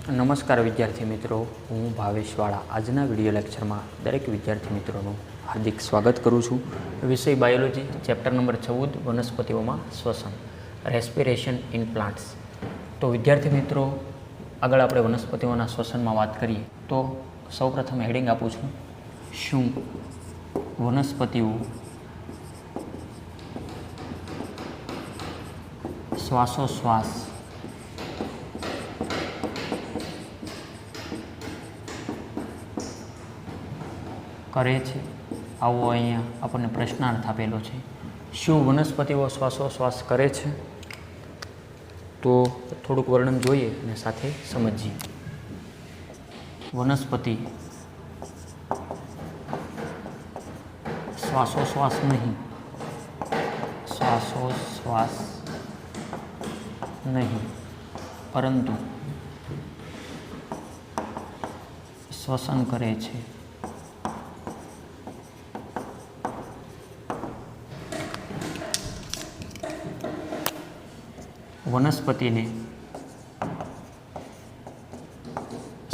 નમસ્કાર વિદ્યાર્થી મિત્રો, હું ભાવેશ વાળા આજના વિડીયો લેક્ચરમાં દરેક વિદ્યાર્થી મિત્રોનું હાર્દિક સ્વાગત કરું છું. વિષય બાયોલોજી, ચેપ્ટર નંબર 14 વનસ્પતિઓમાં શ્વસન, રેસ્પિરેશન ઇન પ્લાન્ટ્સ. તો વિદ્યાર્થી મિત્રો, આગળ આપણે વનસ્પતિઓના શ્વસનમાં વાત કરીએ તો સૌપ્રથમ હેડિંગ આપું છું, શું વનસ્પતિઓ શ્વાસોશ્વાસ કરે છે? આવો અહીંયા આપણને પ્રશ્નાર્થ આપેલો છે. શું વનસ્પતિઓ શ્વાસોશ્વાસ કરે છે? તો થોડુંક વર્ણન જોઈએ અને સાથે સમજીએ. વનસ્પતિ શ્વાસોશ્વાસ નહીં, પરંતુ શ્વસન કરે છે. વનસ્પતિને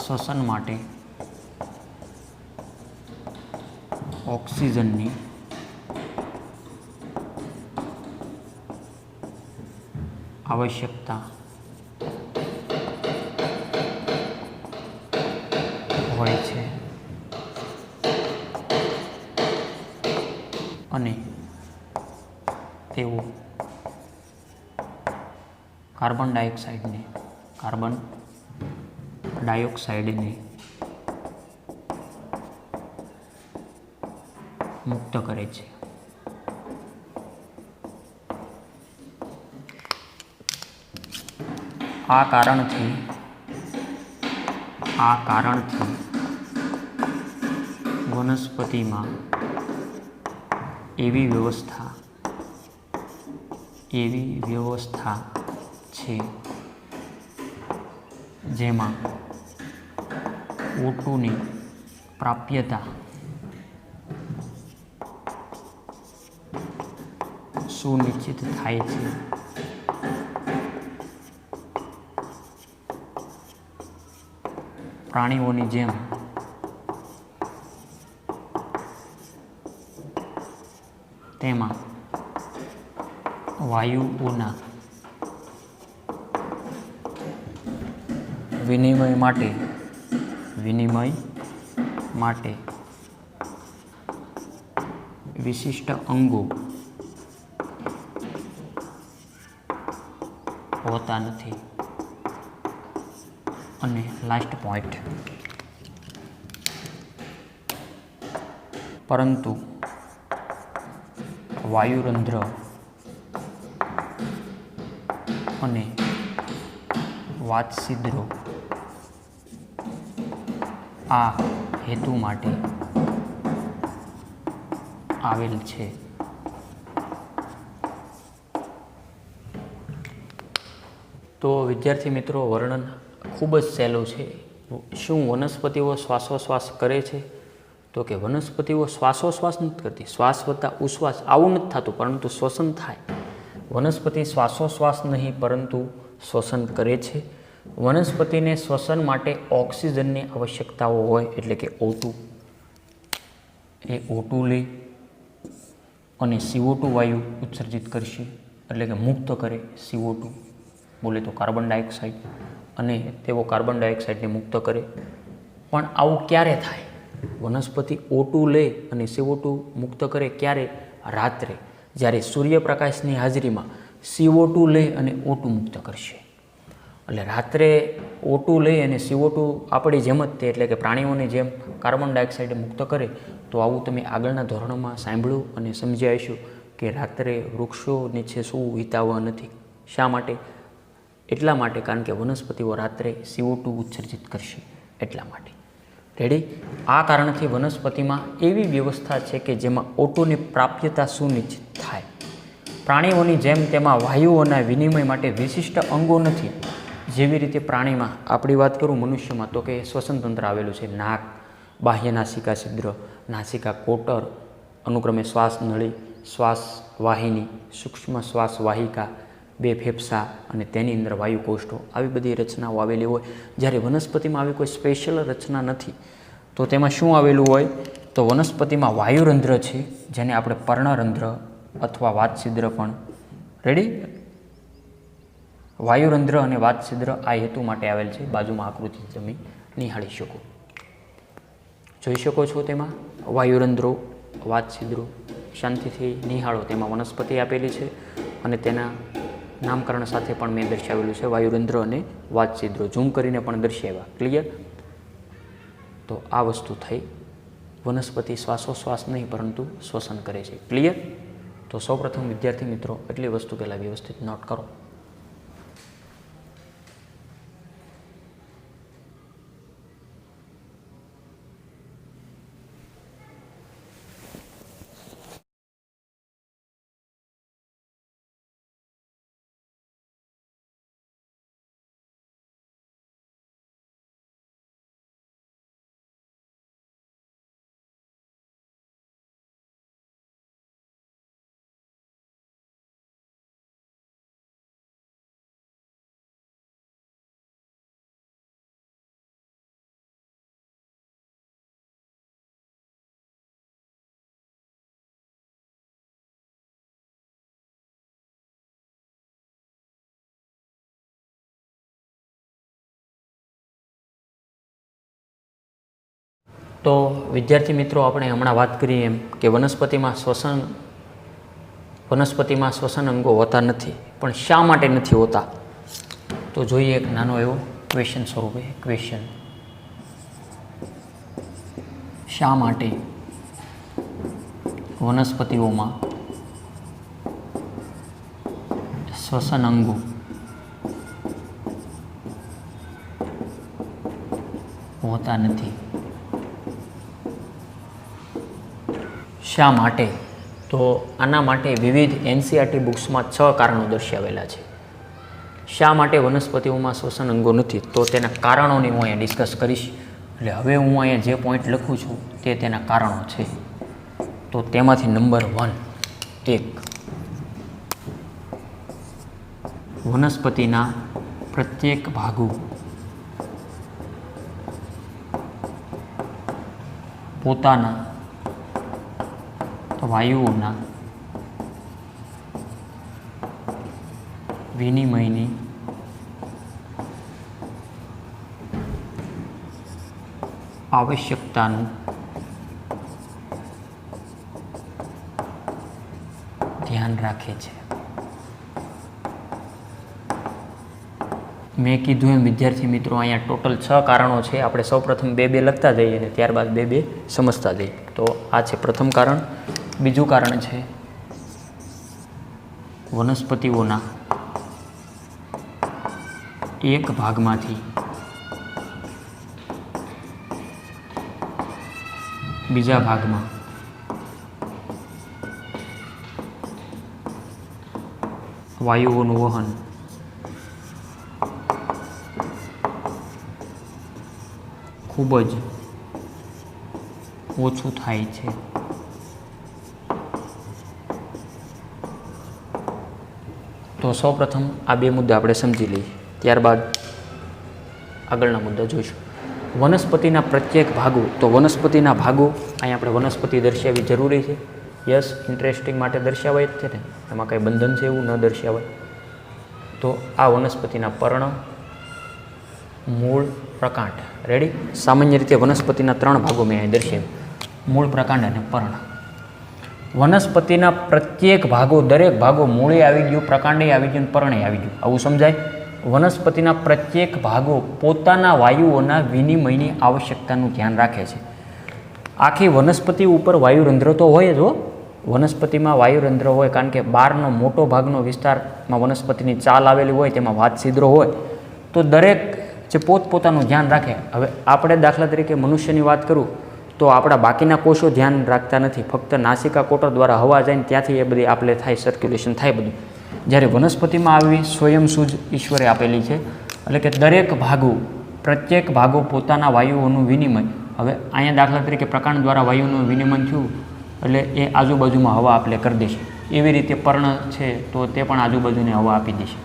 શ્વસન માટે ઓક્સિજનની આવશ્યકતા હોય છે અને તેઓ કાર્બન ડાયોક્સાઇડને મુક્ત કરે છે. આ કારણથી વનસ્પતિમાં એવી વ્યવસ્થા છે જેમાં O2ની પ્રાપ્યતા સુનિશ્ચિત થાય છે. પ્રાણીઓની જેમ તેમાં વાયુઓના વિનિમય માટે વિશિષ્ટ અંગો હોતા નથી. અને લાસ્ટ પોઈન્ટ, પરંતુ વાયુરંધ્ર અને વાતછિદ્રો આ હેતુ માટે આવેલ છે. તો વિદ્યાર્થી મિત્રો, વર્ણન ખૂબ જ સહેલું છે. શું વનસ્પતિઓ શ્વાસોશ્વાસ કરે છે? તો કે વનસ્પતિઓ શ્વાસોશ્વાસ નથી કરતી. શ્વાસ વત્તા ઉશ્વાસ આવું નથી થતું, પરંતુ શ્વસન થાય. વનસ્પતિ શ્વાસોશ્વાસ નહીં પરંતુ શ્વસન કરે છે. વનસ્પતિને શ્વસન માટે ઓક્સિજનની આવશ્યકતાઓ હોય, એટલે કે O2. એ O2 લે અને CO2 વાયુ ઉત્સર્જિત કરશે, એટલે કે મુક્ત કરે. CO2 બોલે તો કાર્બન ડાયોક્સાઇડ, અને તેઓ કાર્બન ડાયોક્સાઇડને મુક્ત કરે. પણ આવું ક્યારે થાય? વનસ્પતિ O2 લે અને CO2 મુક્ત કરે ક્યારે? રાત્રે, જ્યારે સૂર્યપ્રકાશની હાજરીમાં CO2 લે અને O2 મુક્ત કરશે. એટલે રાત્રે O2 લે અને CO2 આપણી જેમ જ તે, એટલે કે પ્રાણીઓની જેમ કાર્બન ડાયોક્સાઇડ મુક્ત કરે. તો આવું તમે આગળના ધોરણોમાં સાંભળ્યું અને સમજ્યા હશો કે રાત્રે વૃક્ષો નીચે શું વિતાવવા નથી. શા માટે? એટલા માટે, કારણ કે વનસ્પતિઓ રાત્રે CO2 ઉત્સર્જિત કરશે, એટલા માટે. રેડી? આ કારણથી વનસ્પતિમાં એવી વ્યવસ્થા છે કે જેમાં O2ની પ્રાપ્યતા સુનિશ્ચિત થાય. પ્રાણીઓની જેમ તેમાં વાયુઓના વિનિમય માટે વિશિષ્ટ અંગો નથી. જેવી રીતે પ્રાણીમાં, આપણી વાત કરું મનુષ્યમાં, તો કે શ્વસન તંત્ર આવેલું છે. નાક, બાહ્ય નાસિકા છિદ્ર, નાસિકા કોટર, અનુક્રમે શ્વાસ નળી, શ્વાસ વાહિની, સૂક્ષ્મ શ્વાસ વાહિકા, 2 ફેફસા અને તેની અંદર વાયુકોષ્ઠો, આવી બધી રચનાઓ આવેલી હોય. જ્યારે વનસ્પતિમાં આવી કોઈ સ્પેશિયલ રચના નથી. તો તેમાં શું આવેલું હોય? તો વનસ્પતિમાં વાયુરંધ્ર છે, જેને આપણે પર્ણરંધ્ર અથવા વાતછિદ્ર પણ, રેડી, વાયુરંધ્ર અને વાતછિદ્ર આ હેતુ માટે આવેલ છે. બાજુમાં આકૃતિ તમે નિહાળી શકો, જોઈ શકો છો. તેમાં વાયુરંધ્રો, વાતછિદ્રો શાંતિથી નિહાળો. તેમાં વનસ્પતિ આપેલી છે અને તેના નામકરણ સાથે પણ મેં દર્શાવેલું છે, વાયુરંધ્ર અને વાતછિદ્રો. ઝૂમ કરીને પણ દર્શાવ્યા. ક્લિયર? તો આ વસ્તુ થઈ. વનસ્પતિ શ્વાસોશ્વાસ નહીં પરંતુ શ્વસન કરે છે. ક્લિયર? તો સૌપ્રથમ વિદ્યાર્થી મિત્રો એટલી વસ્તુ પહેલાં વ્યવસ્થિત નોટ કરો. તો વિદ્યાર્થી મિત્રો આપણે હમણાં વાત કરીએ એમ કે વનસ્પતિમાં શ્વસન અંગો હોતા નથી. પણ શા માટે નથી હોતા? તો જોઈએ એક નાનો એવો ક્વેશ્ચન સ્વરૂપે. ક્વેશ્ચન: શા માટે વનસ્પતિઓમાં શ્વસન અંગો હોતા નથી? શા માટે? તો આના માટે વિવિધ એનસીઈઆરટી બુક્સમાં 6 કારણો દર્શાવેલા છે. શા માટે વનસ્પતિઓમાં શ્વસન અંગો નથી? તો તેના કારણોની હું અહીંયા ડિસ્કસ કરીશ. એટલે હવે હું અહીંયા જે પોઈન્ટ લખું છું તે તેના કારણો છે. તો તેમાંથી નંબર 1, વનસ્પતિના પ્રત્યેક ભાગો પોતાના વાયુઓના વિનિમયની આવશ્યકતાનું ધ્યાન રાખે છે. મેં કીધું એમ વિદ્યાર્થી મિત્રો અહીંયા ટોટલ 6 કારણો છે. આપણે સૌપ્રથમ 2-2 લખતા જઈએ અને ત્યારબાદ 2-2 સમજતા જઈએ. તો આ છે પ્રથમ કારણ. બીજું કારણ છે વનસ્પતિઓના એક ભાગમાંથી બીજા ભાગમાં વાયુઓનું વહન ખૂબ જ ઓછું થાય છે. તો સૌપ્રથમ આ 2 મુદ્દા આપણે સમજી લઈએ, ત્યારબાદ આગળના મુદ્દા જોઈશું. વનસ્પતિના પ્રત્યેક ભાગો. તો વનસ્પતિના ભાગો અહીંયા આપણે વનસ્પતિ દર્શાવવી જરૂરી છે. યસ, ઇન્ટરેસ્ટિંગ માટે દર્શાવાય જ છે ને, એમાં કંઈ બંધન છે એવું ન દર્શાવાય. તો આ વનસ્પતિના પર્ણ, મૂળ, પ્રકાંડ. રેડી? સામાન્ય રીતે વનસ્પતિના 3 ભાગો મેં અહીં દર્શાવ્યા: મૂળ, પ્રકાંડ અને પર્ણ. વનસ્પતિના પ્રત્યેક ભાગો, દરેક ભાગો, મૂળે આવી ગયું, પ્રકાંડે આવી ગયું, પર્ણે આવી ગયું. આવું સમજાય? વનસ્પતિના પ્રત્યેક ભાગો પોતાના વાયુઓના વિનિમયની આવશ્યકતાનું ધ્યાન રાખે છે. આખી વનસ્પતિ ઉપર વાયુરંધ્ર તો હોય જ હો. વનસ્પતિમાં વાયુરંધ્ર હોય, કારણ કે બહારનો મોટો ભાગનો વિસ્તારમાં વનસ્પતિની ચાલ આવેલી હોય, તેમાં વાતછિદ્રો હોય. તો દરેક જે પોતપોતાનું ધ્યાન રાખે. હવે આપણે દાખલા તરીકે મનુષ્યની વાત કરું તો આપણા બાકીના કોષો ધ્યાન રાખતા નથી. ફક્ત નાસિકા કોટર દ્વારા હવા જાય ને ત્યાંથી એ બધી આપણે થાય, સર્ક્યુલેશન થાય બધું. જ્યારે વનસ્પતિમાં આવી સ્વયંસૂઝ ઈશ્વરે આપેલી છે. એટલે કે દરેક ભાગો, પ્રત્યેક ભાગો પોતાના વાયુઓનું વિનિમય. હવે અહીંયા દાખલા તરીકે પ્રકાંડ દ્વારા વાયુનું વિનિમય થયું એટલે એ આજુબાજુમાં હવા આપણે કરી દેશે. એવી રીતે પર્ણ છે તો તે પણ આજુબાજુને હવા આપી દેશે.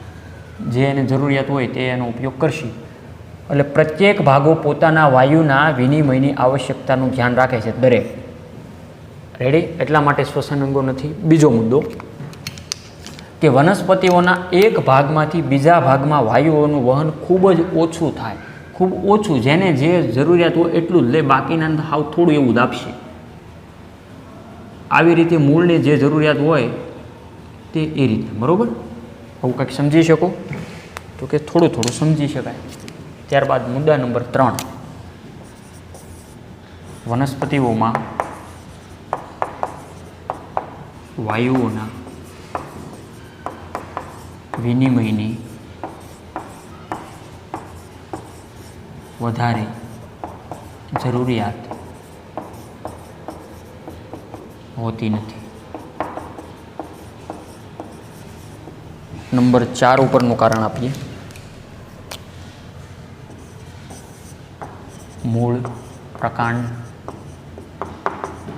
જે એને જરૂરિયાત હોય તે એનો ઉપયોગ કરશે. એટલે પ્રત્યેક ભાગો પોતાના વાયુના વિનિમયની આવશ્યકતાનું ધ્યાન રાખે છે દરેક. રેડી? એટલા માટે શ્વસન અંગો નથી. બીજો મુદ્દો કે વનસ્પતિઓના એક ભાગમાંથી બીજા ભાગમાં વાયુઓનું વહન ખૂબ જ ઓછું થાય. ખૂબ ઓછું, જેને જે જરૂરિયાત હોય એટલું જ લે, બાકીના હાવ થોડું એવું જ આપશે. આવી રીતે મૂળને જે જરૂરિયાત હોય તે એ રીતે. બરાબર? આવું કંઈક સમજી શકો? તો કે થોડું થોડું સમજી શકાય. ત્યારબાદ મુદ્દા નંબર 3, વનસ્પતિઓમાં વાયુઓના વિનિમયની વધારે જરૂરિયાત હોતી નથી. નંબર 4 ઉપરનું કારણ આપીએ. મૂળ, પ્રકાંડ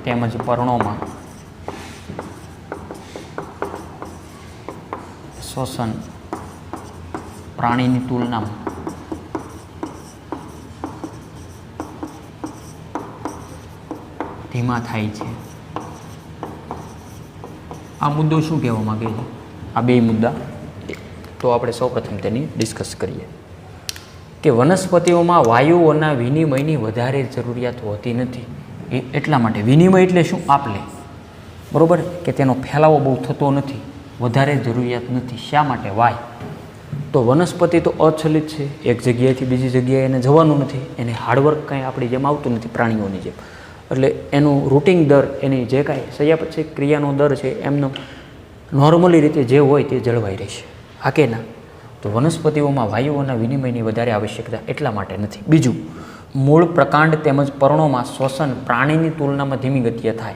તેમજ પર્ણોમાં શ્વસન પ્રાણીની તુલનામાં ધીમા થાય છે. આ મુદ્દો શું કહેવા માગે છે? આ બે મુદ્દા તો આપણે સૌપ્રથમ તેની ડિસ્કસ કરીએ કે વનસ્પતિઓમાં વાયુઓના વિનિમયની વધારે જરૂરિયાત હોતી નથી. એ એટલા માટે. વિનિમય એટલે શું? આપ-લે. બરાબર? કે તેનો ફેલાવો બહુ થતો નથી, વધારે જરૂરિયાત નથી. શા માટે? વાય. તો વનસ્પતિ તો અચલિત છે, એક જગ્યાએથી બીજી જગ્યાએ એને જવાનું નથી, એને હાર્ડવર્ક કાંઈ આપણી જેમ આવતું નથી, પ્રાણીઓની જેમ. એટલે એનું રૂટિંગ દર, એની જે કાંઈ ચયાપચય ક્રિયાનો દર છે એમનો નોર્મલી રીતે જે હોય તે જળવાઈ રહેશે. હા કે ના? તો વનસ્પતિઓમાં વાયુઓના વિનિમયની વધારે આવશ્યકતા એટલા માટે નથી. બીજું, મૂળ, પ્રકાંડ તેમજ પર્ણોમાં શ્વસન પ્રાણીની તુલનામાં ધીમી ગતિએ થાય.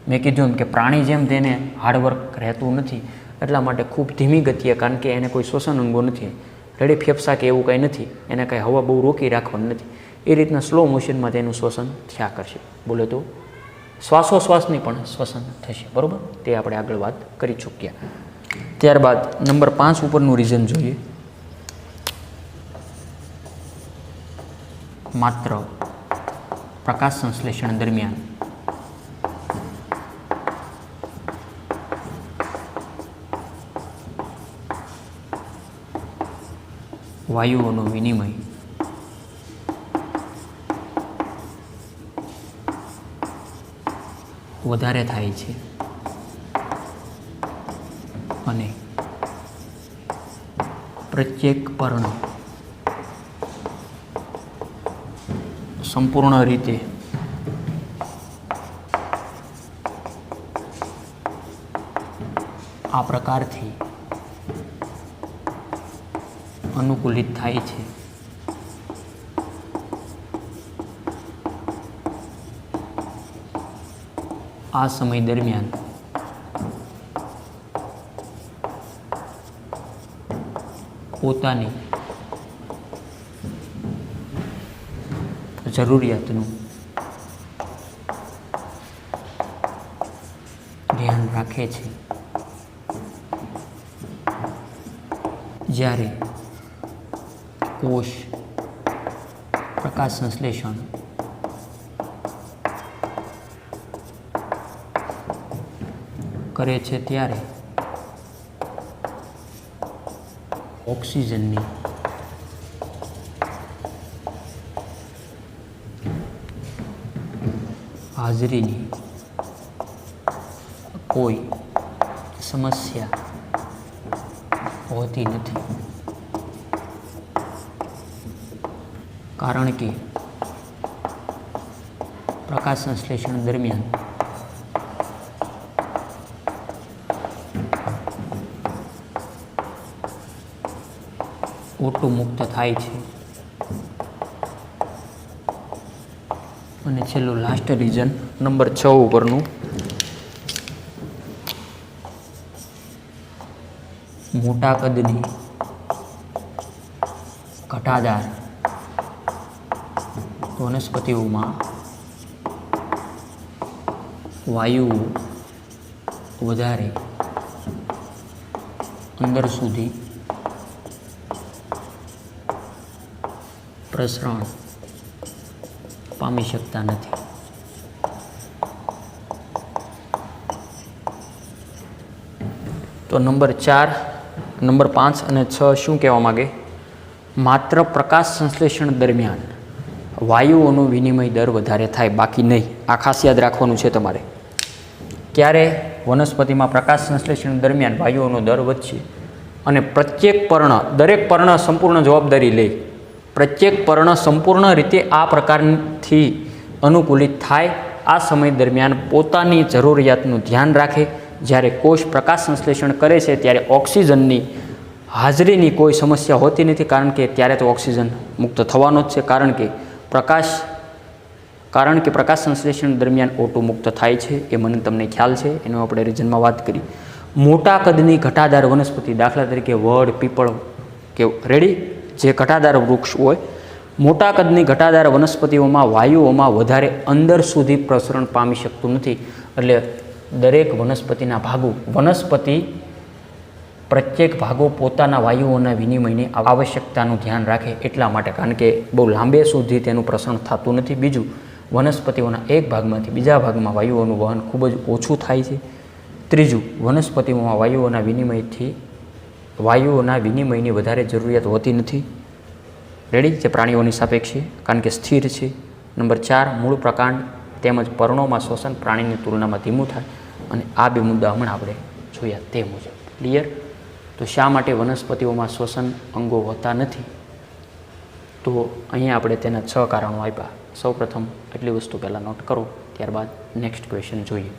મેં કીધું એમ કે પ્રાણી જેમ તેને હાર્ડવર્ક રહેતું નથી, એટલા માટે ખૂબ ધીમી ગતિએ, કારણ કે એને કોઈ શ્વસન અંગો નથી, રેડી ફેફસા કે એવું કાંઈ નથી, એને કાંઈ હવા બહુ રોકી રાખવાની નથી. એ રીતના સ્લો મોશનમાં તેનું શ્વસન થયા કરશે. બોલે તો શ્વાસોશ્વાસની પણ શ્વસન થશે. બરાબર? તે આપણે આગળ વાત કરી ચૂક્યા. ત્યારબાદ નંબર 5 ઉપરનું રીઝન જોઈએ. માત્ર પ્રકાશ સંશ્લેષણ દરમિયાન વાયુઓનો વિનિમય વધારે થાય છે અને પ્રત્યેક પર્ણ સંપૂર્ણ રીતે આ પ્રકારથી અનુકૂલિત થાય છે. આ સમય દરમિયાન પોતાની જરૂરિયાતનું ધ્યાન રાખે છે. જ્યારે કોષ પ્રકાશ સંશ્લેષણ કરે છે ત્યારે ઓક્સિજનની હાજરીની કોઈ સમસ્યા હોતી નથી, કારણ કે પ્રકાશ સંશ્લેષણ દરમિયાન O2 મુક્ત થાય છે. અને છેલ્લું લાસ્ટ રીઝન નંબર 6 ઉપરનું, મોટા કદની ઘટાદાર વનસ્પતિઓમાં વાયુઓ વધારે અંદર સુધી પ્રસરણ પામી શકતા નથી. તો નંબર 4, નંબર 5 અને 6 શું કહેવા માગે? માત્ર પ્રકાશ સંશ્લેષણ દરમિયાન વાયુઓનો વિનિમય દર વધારે થાય, બાકી નહીં. આ ખાસ યાદ રાખવાનું છે તમારે. ક્યારે વનસ્પતિમાં પ્રકાશ સંશ્લેષણ દરમિયાન વાયુઓનો દર વધશે અને પ્રત્યેક પર્ણ, દરેક પર્ણ સંપૂર્ણ જવાબદારી લે. પ્રત્યેક પર્ણ સંપૂર્ણ રીતે આ પ્રકારથી અનુકૂલિત થાય, આ સમય દરમિયાન પોતાની જરૂરિયાતનું ધ્યાન રાખે. જ્યારે કોષ પ્રકાશ સંશ્લેષણ કરે છે ત્યારે ઓક્સિજનની હાજરીની કોઈ સમસ્યા હોતી નથી, કારણ કે ત્યારે તો ઓક્સિજન મુક્ત થવાનો જ છે. કારણ કે પ્રકાશ સંશ્લેષણ દરમિયાન O2 મુક્ત થાય છે. એ મને તમને ખ્યાલ છે, એનો આપણે રિઝનમાં વાત કરી. મોટા કદની ઘટાદાર વનસ્પતિ, દાખલા તરીકે વડ, પીપળ કે રેડી, જે ઘટાદાર વૃક્ષ હોય, મોટા કદની ઘટાદાર વનસ્પતિઓમાં વાયુઓમાં વધારે અંદર સુધી પ્રસરણ પામી શકતું નથી. એટલે દરેક વનસ્પતિના ભાગો, વનસ્પતિ પ્રત્યેક ભાગો પોતાના વાયુઓના વિનિમયની આવશ્યકતાનું ધ્યાન રાખે એટલા માટે, કારણ કે બહુ લાંબે સુધી તેનું પ્રસરણ થતું નથી. બીજું, વનસ્પતિઓના એક ભાગમાંથી બીજા ભાગમાં વાયુઓનું વહન ખૂબ જ ઓછું થાય છે. ત્રીજું, વનસ્પતિઓમાં વાયુઓના વિનિમયની વધારે જરૂરિયાત હોતી નથી. રેડી, જે પ્રાણીઓની સાપેક્ષે, કારણ કે સ્થિર છે. નંબર 4, મૂળ પ્રકાંડ તેમજ પર્ણોમાં શ્વસન પ્રાણીની તુલનામાં ધીમું થાય. અને આ 2 મુદ્દા હમણાં આપણે જોયા તે મુજબ. ક્લિયર? તો શા માટે વનસ્પતિઓમાં શ્વસન અંગો હોતા નથી? તો અહીંયા આપણે તેના 6 કારણો આપ્યા. સૌપ્રથમ એટલી વસ્તુ પહેલાં નોટ કરો, ત્યારબાદ નેક્સ્ટ ક્વેશ્ચન જોઈએ.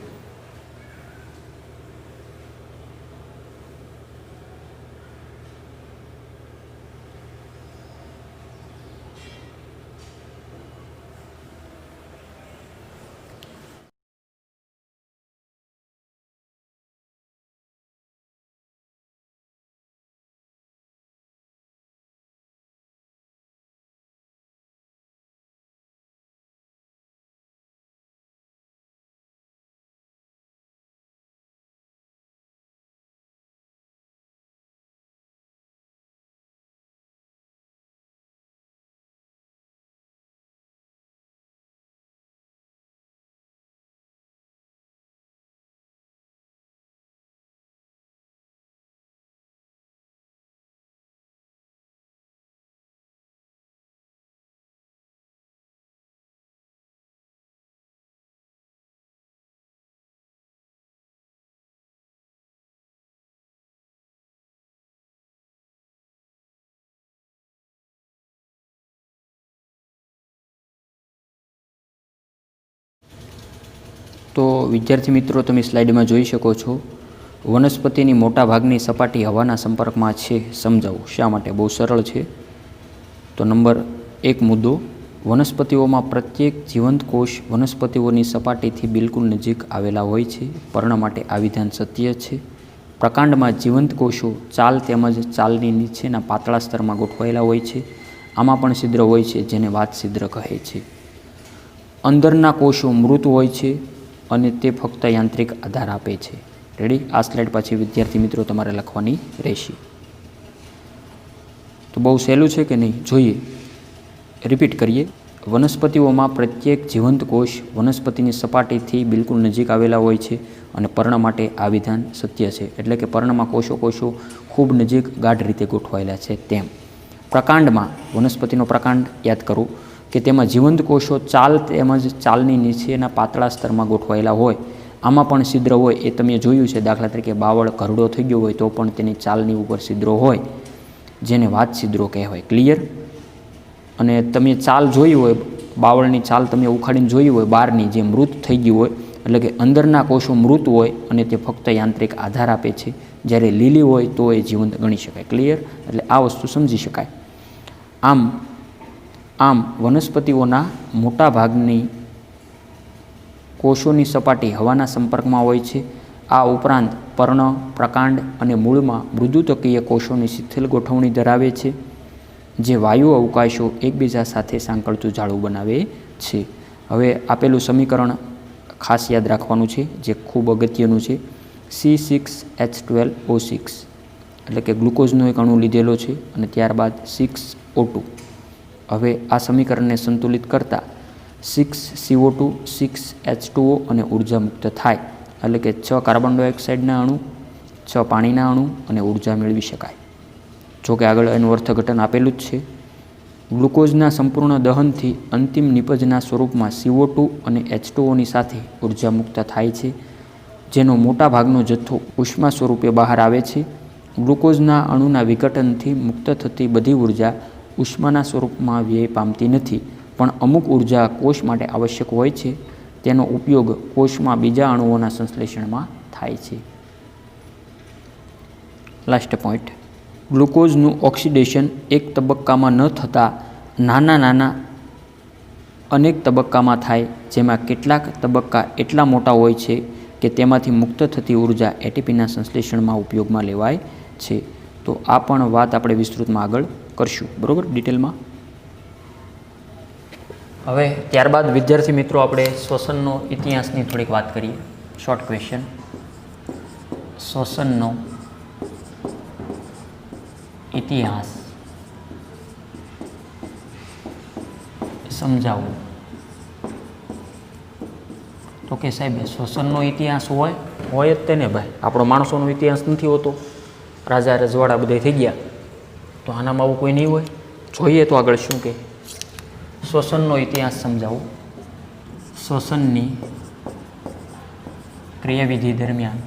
તો વિદ્યાર્થી મિત્રો, તમે સ્લાઇડમાં જોઈ શકો છો, વનસ્પતિની મોટા ભાગની સપાટી હવાના સંપર્કમાં છે. સમજાવું શા માટે? બહુ સરળ છે. તો નંબર 1 મુદ્દો, વનસ્પતિઓમાં પ્રત્યેક જીવંત કોષ વનસ્પતિઓની સપાટીથી બિલકુલ નજીક આવેલા હોય છે. પર્ણ માટે આ વિધાન સત્ય છે. પ્રકાંડમાં જીવંત કોષો ચાલ તેમજ ચાલની નીચેના પાતળા સ્તરમાં ગોઠવાયેલા હોય છે. આમાં પણ છિદ્ર હોય છે, જેને વાત છિદ્ર કહે છે. અંદરના કોષો મૃત હોય છે અને તે ફક્ત યાંત્રિક આધાર આપે છે. રેડી? આ સ્લાઇડ પાછી વિદ્યાર્થી મિત્રો તમારે લખવાની રહેશે. તો બહુ સહેલું છે કે નહીં? જોઈએ, રિપીટ કરીએ. વનસ્પતિઓમાં પ્રત્યેક જીવંત કોષ વનસ્પતિની સપાટીથી બિલકુલ નજીક આવેલા હોય છે અને પર્ણ માટે આ વિધાન સત્ય છે. એટલે કે પર્ણમાં કોષો ખૂબ નજીક ગાઢ રીતે ગોઠવાયેલા છે. તેમ પ્રકાંડમાં, વનસ્પતિનો પ્રકાંડ યાદ કરો કે તેમાં જીવંત કોષો ચાલ તેમજ ચાલની નીચેના પાતળા સ્તરમાં ગોઠવાયેલા હોય. આમાં પણ છિદ્ર હોય, એ તમે જોયું છે. દાખલા તરીકે બાવળ ઘરડો થઈ ગયો હોય તો પણ તેની ચાલની ઉપર છિદ્રો હોય, જેને વાત છિદ્રો કહેવાય. ક્લિયર? અને તમે ચાલ જોઈ હોય, બાવળની ચાલ તમે ઉખાડીને જોઈ હોય બહારની, જે મૃત થઈ ગયું હોય, એટલે કે અંદરના કોષો મૃત હોય અને તે ફક્ત યાંત્રિક આધાર આપે છે. જ્યારે લીલી હોય તો એ જીવંત ગણી શકાય. ક્લિયર? એટલે આ વસ્તુ સમજી શકાય. આમ વનસ્પતિઓના મોટા ભાગની કોષોની સપાટી હવાના સંપર્કમાં હોય છે. આ ઉપરાંત પર્ણ, પ્રકાંડ અને મૂળમાં મૃદુતકીય કોષોની શિથિલ ગોઠવણી ધરાવે છે, જે વાયુ અવકાશો એકબીજા સાથે સાંકળતું જાળું બનાવે છે. હવે આપેલું સમીકરણ ખાસ યાદ રાખવાનું છે, જે ખૂબ અગત્યનું છે. C6H12O6 એટલે કે ગ્લુકોઝનો એક અણુ લીધેલો છે અને ત્યારબાદ 6O2. હવે આ સમીકરણને સંતુલિત કરતાં 6CO2 6H2O અને ઉર્જા મુક્ત થાય, એટલે કે 6 કાર્બન ડાયોક્સાઇડના અણુ, 6 પાણીના અણુ અને ઉર્જા મેળવી શકાય. જોકે આગળ એનું અર્થઘટન આપેલું જ છે. ગ્લુકોઝના સંપૂર્ણ દહનથી અંતિમ નિપજના સ્વરૂપમાં CO2 અને H2Oની સાથે ઉર્જા મુક્ત થાય છે, જેનો મોટા ભાગનો જથ્થો ઉષ્મા સ્વરૂપે બહાર આવે છે. ગ્લુકોઝના અણુના વિઘટનથી મુક્ત થતી બધી ઉર્જા ઉષ્માના સ્વરૂપમાં વ્યય પામતી નથી, પણ અમુક ઉર્જા કોષ માટે આવશ્યક હોય છે. તેનો ઉપયોગ કોષમાં બીજા અણુઓના સંશ્લેષણમાં થાય છે. લાસ્ટ પોઈન્ટ, ગ્લુકોઝનું ઓક્સિડેશન એક તબક્કામાં ન થતાં નાના અનેક તબક્કામાં થાય, જેમાં કેટલાક તબક્કા એટલા મોટા હોય છે કે તેમાંથી મુક્ત થતી ઉર્જા એટીપીના સંશ્લેષણમાં ઉપયોગમાં લેવાય છે. તો આ પણ વાત આપણે વિસ્તૃતમાં આગળ કરશું, બરાબર, ડિટેલમાં. હવે ત્યારબાદ વિદ્યાર્થી મિત્રો આપણે શ્વસનનો ઇતિહાસની થોડીક વાત કરીએ. શોર્ટ ક્વેશ્ચન, શ્વસનનો ઇતિહાસ સમજાવવું. તો કે સાહેબ શ્વસનનો ઇતિહાસ હોય જ તેને ભાઈ, આપણો માણસોનો ઇતિહાસ નથી હોતો. રાજા રજવાડા બધા થઈ ગયા, તો આનામાં આવું કોઈ નહીં હોય. જોઈએ તો આગળ શું કે શ્વસનનો ઇતિહાસ સમજાવું. શ્વસનની ક્રિયાવિધિ દરમિયાન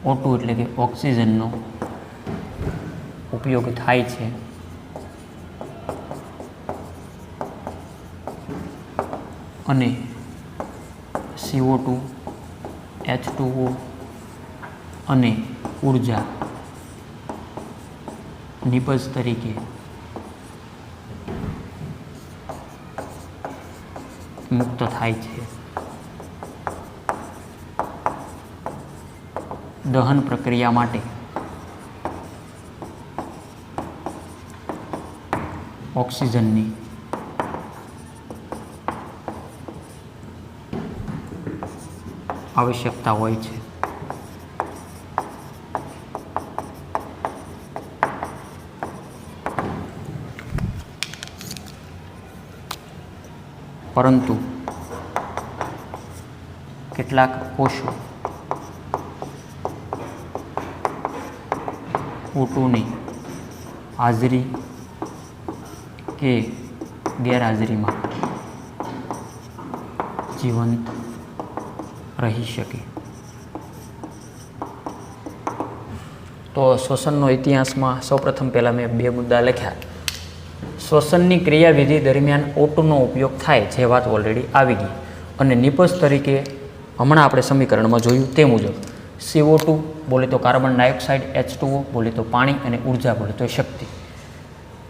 O2 એટલે કે ઓક્સિજનનો ઉપયોગ થાય છે. અને CO2 H2O અને ઉર્જા નિપજ તરીકે મુક્ત થાય છે. દહન પ્રક્રિયા માટે ઓક્સિજનની આવશ્યકતા હોય છે. પરંતુ કેટલાક કોષો O2ની હાજરી કે ગેરહાજરીમાં જીવંત રહી શકે. તો શ્વસનનો ઇતિહાસમાં સૌપ્રથમ પહેલાં મેં 2 મુદ્દા લખ્યા. શ્વસનની ક્રિયાવિધિ દરમિયાન O2નો ઉપયોગ થાય, જે વાત ઓલરેડી આવી ગઈ. અને નિપજ તરીકે હમણાં આપણે સમીકરણમાં જોયું તે મુજબ CO2 બોલે તો કાર્બન ડાયોક્સાઇડ, H2O બોલે તો પાણી અને ઉર્જા બોલે તો શક્તિ.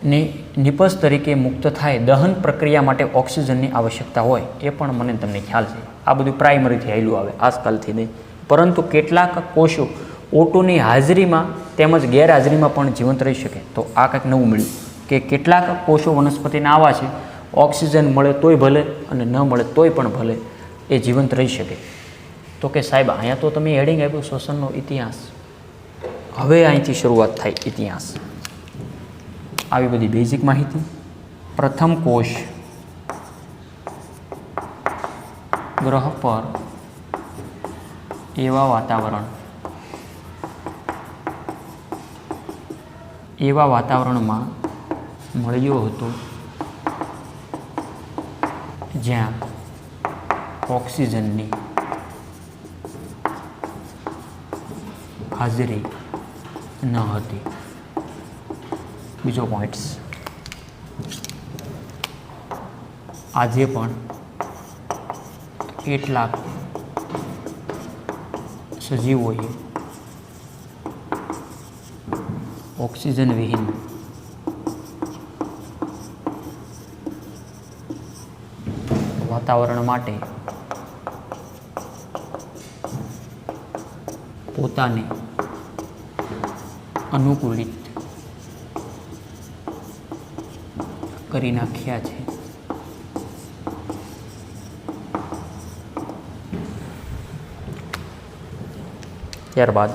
ને નિપજ તરીકે મુક્ત થાય દહન પ્રક્રિયા માટે ઓક્સિજનની આવશ્યકતા હોય, એ પણ મને તમને ખ્યાલ છે. આ બધું પ્રાઇમરીથી આવેલું આવે, આજકાલથી નહીં. પરંતુ કેટલાક કોષો O2ની હાજરીમાં તેમજ ગેરહાજરીમાં પણ જીવંત રહી શકે. તો આ કંઈક નવું મળ્યું કે કેટલાક કોષો વનસ્પતિના આવા છે, ઓક્સિજન મળે તોય ભલે અને ન મળે તોય પણ ભલે એ જીવંત રહી શકે. તો કે સાહેબ અહીંયા તો તમે હેડિંગ આપ્યું શ્વસનનો ઇતિહાસ, હવે અહીંથી શરૂઆત થાય ઇતિહાસ. આવી બધી બેઝિક માહિતી. પ્રથમ કોષ ગ્રહ પર એવા વાતાવરણમાં મળ્યો હતો જ્યાં ઓક્સિજનની હાજરી ન હતી. બીજો પોઈન્ટ્સ, આજે પણ કેટલાક સજીવોએ ઓક્સિજન વિહીન વાતાવરણ માટે પોતાને અનુકૂલિત કરી નાખ્યા છે. ત્યારબાદ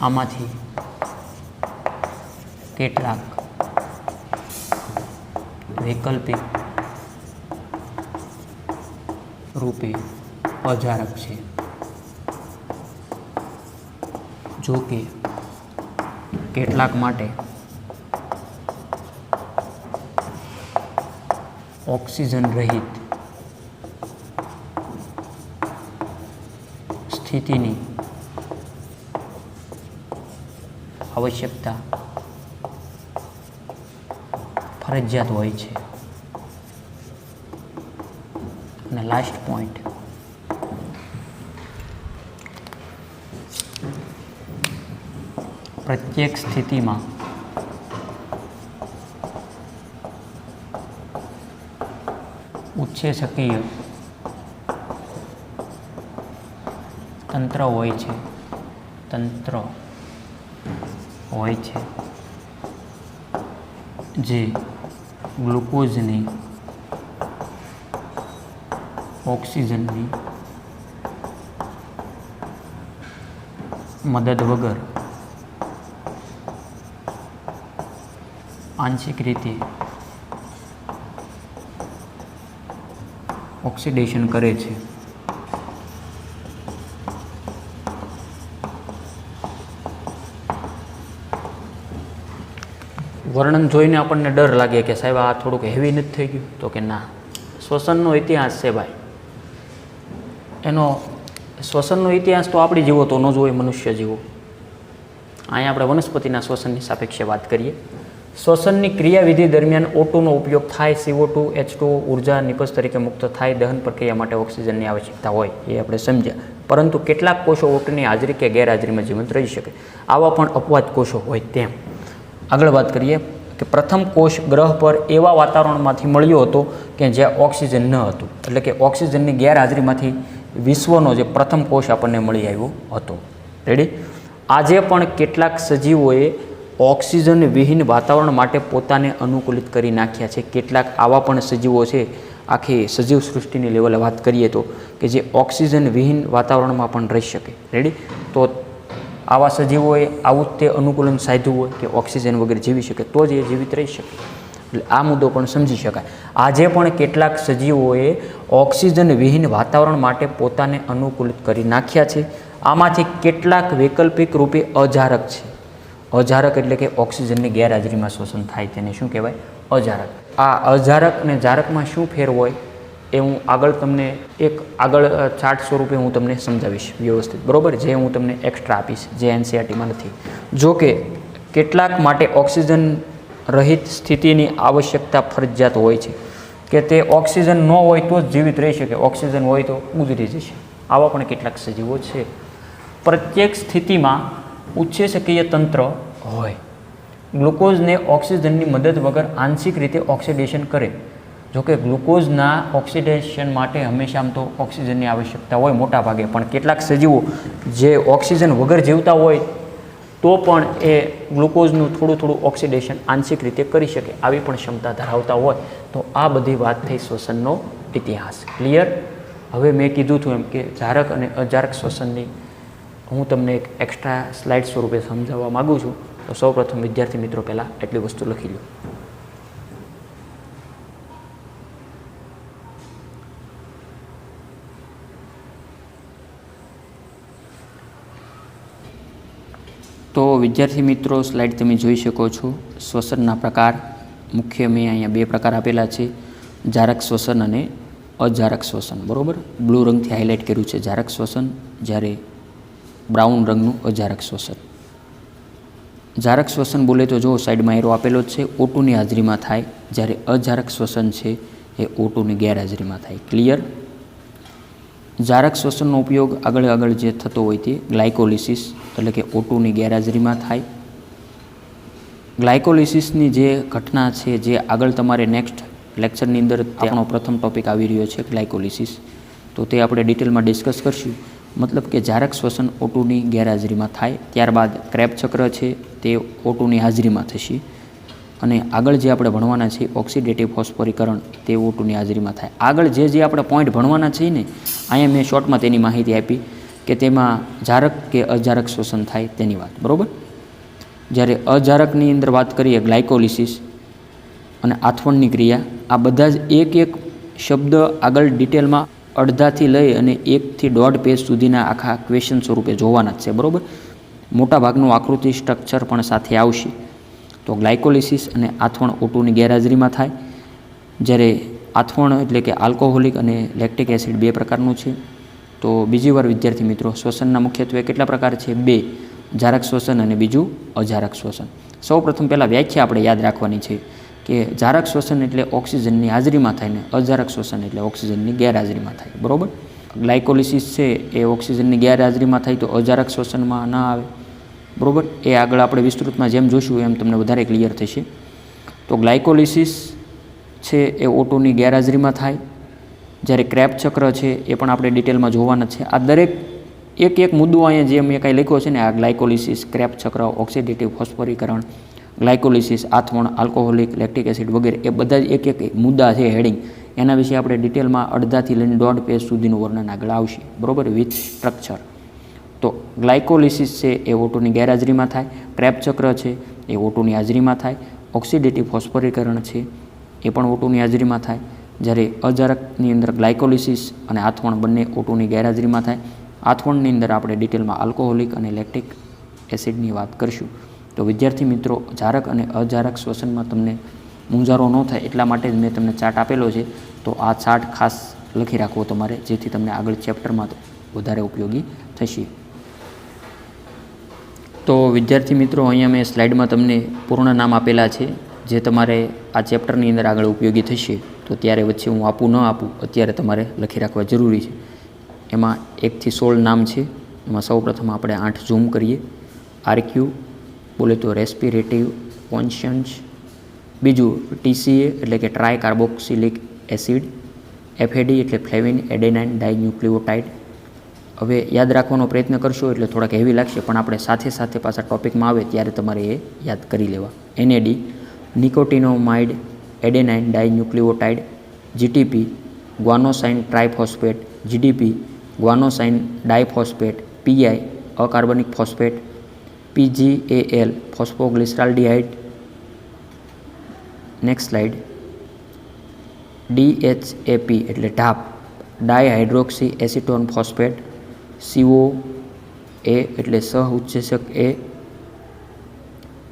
આમાંથી કેટલાક વૈકલ્પિક રૂપે અજારક છે, જો કે કેટલાક માટે ઓક્સિજન રહિત સ્થિતિની આવશ્યકતા ફરજિયાત હોય છે. અને લાસ્ટ પોઈન્ટ, પ્રત્યેક સ્થિતિમાં ઉચ્છેસકીય તંત્ર હોય છે, જે ગ્લુકોઝની ઓક્સિજનની મદદ વગર આંશિક રીતે ઓક્સિડેશન કરે છે. વર્ણન જોઈને આપણને ડર લાગે કે સાહેબ આ થોડુંક હેવી નથી થઈ ગયું? તો કે ના, શ્વસનનો ઇતિહાસ છે ભાઈ. એનો શ્વસનનો ઇતિહાસ તો આપણી જેવો તો ન જ હોય, મનુષ્ય જેવો. અહીંયા આપણે વનસ્પતિના શ્વસનની સાપેક્ષે વાત કરીએ. શ્વસનની ક્રિયાવિધિ દરમિયાન O2નો ઉપયોગ થાય, CO2, H2O ઉર્જા નિપજ તરીકે મુક્ત થાય, દહન પ્રક્રિયા માટે ઓક્સિજનની આવશ્યકતા હોય, એ આપણે સમજ્યા. પરંતુ કેટલાક કોષો O2ની હાજરી કે ગેરહાજરીમાં જીવંત રહી શકે. આવા પણ અપવાદ કોષો હોય તેમ. આગળ વાત કરીએ કે પ્રથમ કોષ ગ્રહ પર એવા વાતાવરણમાંથી મળ્યો હતો કે જ્યાં ઓક્સિજન ન હતું, એટલે કે ઓક્સિજનની ગેરહાજરીમાંથી વિશ્વનો જે પ્રથમ કોષ આપણને મળી આવ્યો હતો. રેડી? આજે પણ કેટલાક સજીવોએ ઓક્સિજન વિહીન વાતાવરણ માટે પોતાને અનુકૂલિત કરી નાખ્યા છે. કેટલાક આવા પણ સજીવો છે, આખી સજીવ સૃષ્ટિની લેવલે વાત કરીએ તો, કે જે ઓક્સિજન વિહીન વાતાવરણમાં પણ રહી શકે. રેડી? તો આવા સજીવોએ આવું જ તે અનુકૂલન સાધ્યું હોય કે ઓક્સિજન વગર જીવી શકે, તો જ એ જીવિત રહી શકે. એટલે આ મુદ્દો પણ સમજી શકાય. આજે પણ કેટલાક સજીવોએ ઓક્સિજન વિહીન વાતાવરણ માટે પોતાને અનુકૂલિત કરી નાખ્યા છે. આમાંથી કેટલાક વૈકલ્પિક રૂપે અજારક છે. અજારક એટલે કે ઓક્સિજનની ગેરહાજરીમાં શ્વસન થાય, તેને શું કહેવાય? અજારક. આ અજારક અને જારકમાં શું ફેર હોય એ હું આગળ ચાર્ટ સ્વરૂપે હું તમને સમજાવીશ વ્યવસ્થિત, બરાબર? જે હું તમને એક્સ્ટ્રા આપીશ, જે NCERTમાં નથી. જો કે કેટલાક માટે ઓક્સિજન રહિત સ્થિતિની આવશ્યકતા ફરજિયાત હોય છે, કે તે ઓક્સિજન ન હોય તો જ જીવિત રહી શકે, ઓક્સિજન હોય તો ગુજરી જશે. આવા પણ કેટલાક સજીવો છે. પ્રત્યેક સ્થિતિમાં ઉચ્છેસકીય તંત્ર હોય. ગ્લુકોઝને ઓક્સિજનની મદદ વગર આંશિક રીતે ઓક્સિડેશન કરે. જોકે ગ્લુકોઝના ઓક્સિડેશન માટે હંમેશા આમ તો ઓક્સિજનની આવશ્યકતા હોય મોટા ભાગે, પણ કેટલાક સજીવો જે ઓક્સિજન વગર જીવતા હોય તો પણ એ ગ્લુકોઝનું થોડું ઓક્સિડેશન આંશિક રીતે કરી શકે, આવી પણ ક્ષમતા ધરાવતા હોય. તો આ બધી વાત થઈ શ્વસનનો ઇતિહાસ. ક્લિયર? હવે મેં કીધું હતું એમ કે જારક અને અજારક શ્વસનની હું તમને એક એક્સ્ટ્રા સ્લાઇડ સ્વરૂપે સમજાવવા માગું છું. તો સૌપ્રથમ વિદ્યાર્થી મિત્રો પહેલાં એટલી વસ્તુ લખી લો. તો વિદ્યાર્થી મિત્રો સ્લાઇડ તમે જોઈ શકો છો. શ્વસનના પ્રકાર મુખ્ય મેં અહીંયા 2 પ્રકાર આપેલા છે, જારક શ્વસન અને અજારક શ્વસન. બરાબર? બ્લુ રંગથી હાઇલાઇટ કર્યું છે જારક શ્વસન, જ્યારે બ્રાઉન રંગનું અજારક શ્વસન. જારક શ્વસન બોલે તો જો સાઈડમાં એરો આપેલો જ છે, O2ની હાજરીમાં થાય, જ્યારે અજારક શ્વસન છે એ O2ની ગેરહાજરીમાં થાય. ક્લિયર? જારક શ્વસનનો ઉપયોગ આગળ જે થતો હોય તે ગ્લાયકોલિસિસ, એટલે કે O2ની ગેરહાજરીમાં થાય. ગ્લાયકોલિસિસની જે ઘટના છે, જે આગળ તમારે નેક્સ્ટ લેક્ચરની અંદર આપણો પ્રથમ ટોપિક આવી રહ્યો છે ગ્લાયકોલિસિસ, તો તે આપણે ડિટેલમાં ડિસ્કસ કરશું. મતલબ કે જારક શ્વસન O2ની ગેરહાજરીમાં થાય, ત્યારબાદ ક્રેબ ચક્ર છે તે O2ની હાજરીમાં થશે, અને આગળ જે આપણે ભણવાના છે ઓક્સિડેટિવ ફોસ્ફોરીકરણ તે O2ની હાજરીમાં થાય. આગળ જે આપણે પોઈન્ટ ભણવાના છે ને, અહીંયા મેં શોર્ટમાં તેની માહિતી આપી કે તેમાં જારક કે અજારક શ્વસન થાય તેની વાત, બરાબર. જ્યારે અજારકની અંદર વાત કરીએ ગ્લાયકોલિસિસ અને આથવણની ક્રિયા, આ બધા જ એક એક શબ્દ આગળ ડિટેલમાં અડધાથી લઈ અને 1 થી 1.5 પેજ સુધીના આખા ક્વેશ્ચન સ્વરૂપે જોવાના જ છે, બરાબર. મોટા ભાગનું આકૃતિ સ્ટ્રક્ચર પણ સાથે આવશે. તો ગ્લાયકોલિસિસ અને આથવણ O2ની ગેરહાજરીમાં થાય. જ્યારે આથવણ એટલે કે આલ્કોહોલિક અને લેક્ટિક એસિડ 2 પ્રકારનું છે. તો બીજી વાર વિદ્યાર્થી મિત્રો, શ્વસનના મુખ્યત્વે કેટલા પ્રકાર છે? 2, જારક શ્વસન અને બીજું અજારક શ્વસન. સૌ પ્રથમ પહેલાં વ્યાખ્યા આપણે યાદ રાખવાની છે કે જારક શ્વસન એટલે ઓક્સિજનની હાજરીમાં થાય ને અજારક શ્વસન એટલે ઓક્સિજનની ગેરહાજરીમાં થાય, બરાબર. ગ્લાયકોલિસિસ છે એ ઓક્સિજનની ગેરહાજરીમાં થાય તો અજારક શ્વસનમાં ના આવે, બરાબર. એ આગળ આપણે વિસ્તૃતમાં જેમ જોશું એમ તમને વધારે ક્લિયર થશે. તો ગ્લાયકોલિસિસ છે એ O2ની ગેરહાજરીમાં થાય. જ્યારે ક્રેબ ચક્ર છે એ પણ આપણે ડિટેલમાં જોવાના છે. આ દરેક એક એક મુદ્દો અહીંયા જે મેં કાંઈ લખ્યો છે ને, આ ગ્લાયકોલિસિસ, ક્રેબ ચક્ર, ઓક્સિડેટિવ ફોસ્ફોરીકરણ, ગ્લાયકોલિસિસ, આથવણ, આલ્કોહોલિક, લેક્ટિક એસિડ વગેરે, એ બધા જ એક એક મુદ્દા છે, હેડિંગ. એના વિશે આપણે ડિટેલમાં અડધાથી લઈને 1.5 પેજ સુધીનું વર્ણન આગળ આવશે, બરાબર, વિથ સ્ટ્રક્ચર. તો ગ્લાયકોલિસિસ છે એ O2ની ગેરહાજરીમાં થાય. ક્રેબ ચક્ર છે એ O2ની હાજરીમાં થાય. ઓક્સિડેટિવ ફોસ્ફોરીકરણ છે એ પણ O2ની હાજરીમાં થાય. જ્યારે અજારકની અંદર ગ્લાયકોલિસિસ અને આથવણ બંને O2ની ગેરહાજરીમાં થાય. આથવણની અંદર આપણે ડિટેલમાં આલ્કોહોલિક અને લેક્ટિક એસિડની વાત કરીશું. તો વિદ્યાર્થી મિત્રો, જારક અને અજારક શ્વસનમાં તમને મૂંઝારો ન થાય એટલા માટે જ મેં તમને ચાર્ટ આપેલો છે. તો આ ચાર્ટ ખાસ લખી રાખવો તમારે, જેથી તમને આગળ ચેપ્ટરમાં વધારે ઉપયોગી થશે. તો વિદ્યાર્થી મિત્રો, અહીંયા મેં સ્લાઇડમાં તમને પૂર્ણ નામ આપેલા છે જે તમારે આ ચેપ્ટરની અંદર આગળ ઉપયોગી થશે. તો ત્યારે વચ્ચે હું આપું ન આપું, અત્યારે તમારે લખી રાખવા જરૂરી છે. એમાં 1 થી 16 નામ છે. એમાં સૌ પ્રથમ આપણે 8 ઝૂમ કરીએ. RQ બોલે તો રેસ્પિરેટિવ કોન્શન્સ. બીજું TCA એટલે કે ટ્રાય કાર્બોક્સિલિક એસિડ. FAD એટલે ફ્લેવિન એડેનાઇન ડાયન્યુક્લિયોટાઇડ. હવે યાદ રાખવાનો પ્રયત્ન કરશો એટલે થોડાક હેવી લાગશે, પણ આપણે સાથે સાથે પાછા ટોપિકમાં આવે ત્યારે તમારે એ યાદ કરી લેવા. NAD nicotinamide adenine dinucleotide. GTP guanosine triphosphate. GDP guanosine diphosphate. PI અકાર્બનિક phosphate. PGAL phosphoglyceraldehyde. Next slide. DHAP એટલે DHAP dihydroxy acetone phosphate. COA એટલે સહઉત્સેચક A.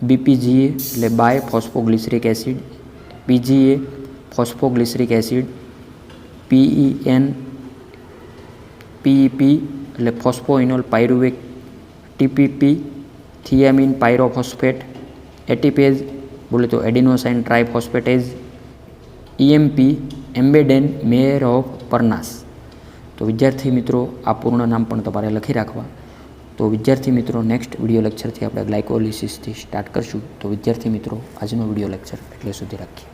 BPGA એટલે bi phosphoglyceric acid. PGA phosphoglyceric acid. PEP એટલે ફોસ્ફોઇનોલ pyruvate. TPP થિયામિન pyrophosphate. ATPase બોલે તો adenosine triphosphatase. EMP Embden Meyerhof Parnas. તો વિદ્યાર્થી મિત્રો, આ પૂર્ણ નામ પણ તમારે લખી રાખવા. તો વિદ્યાર્થી મિત્રો, નેક્સ્ટ વિડીયો લેક્ચરથી આપણે ગ્લાયકોલિસિસથી સ્ટાર્ટ કરશું. તો વિદ્યાર્થી મિત્રો, આજનો વિડીયો લેક્ચર એટલે સુધી રાખીએ.